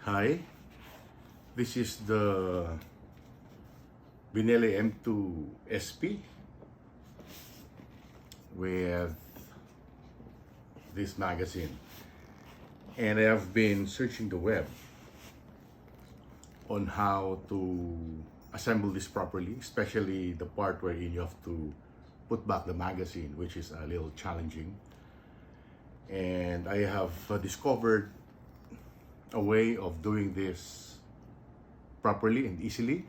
Hi, this is the Benelli M2 SP with this magazine, and I have been searching the web on how to assemble this properly, especially the part wherein you have to put back the magazine, which is a little challenging. And I have discovered a way of doing this properly and easily,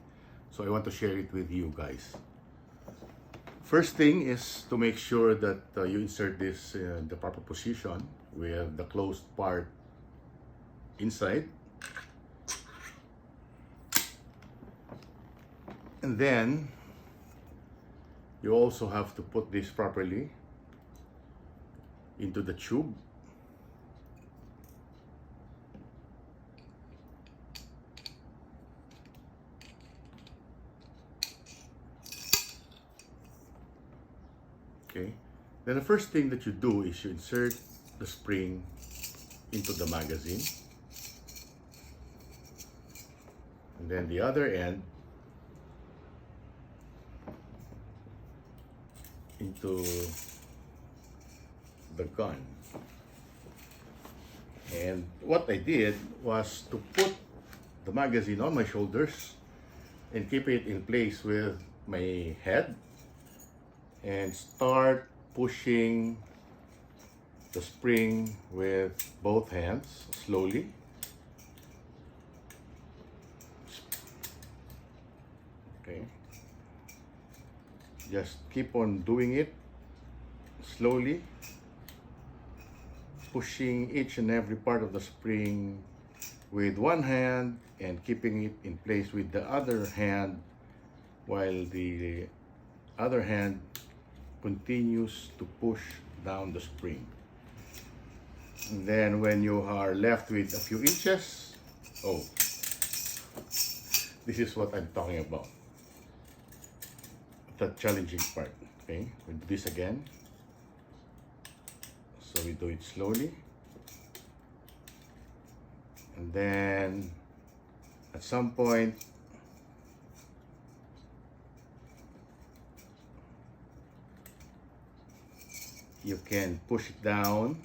so I want to share it with you guys. First thing is to make sure that you insert this in the proper position with the closed part inside, and then you also have to put this properly into the tube. Okay, then the first thing that you do is you insert the spring into the magazine, and then the other end into the gun. And what I did was to put the magazine on my shoulders and keep it in place with my head and start pushing the spring with both hands slowly. Okay, just keep on doing it slowly, pushing each and every part of the spring with one hand and keeping it in place with the other hand, while the other hand continues to push down the spring. And then when you are left with a few inches, this is what I'm talking about, the challenging part. Okay, we do this again. So we do it slowly, and then at some point you can push it down,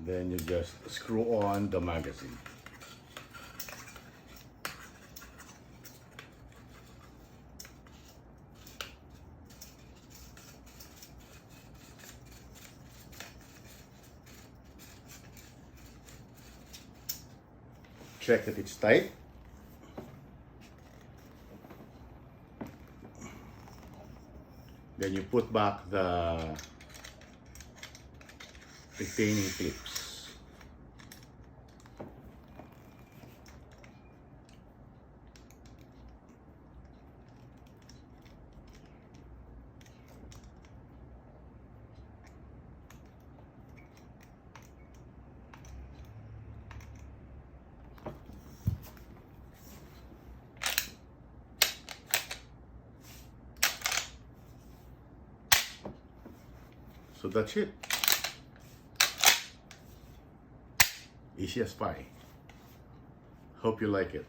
then you just screw on the magazine. Check that it's tight. Then you put back the retaining clips. So that's it. Easy as pie. Hope you like it.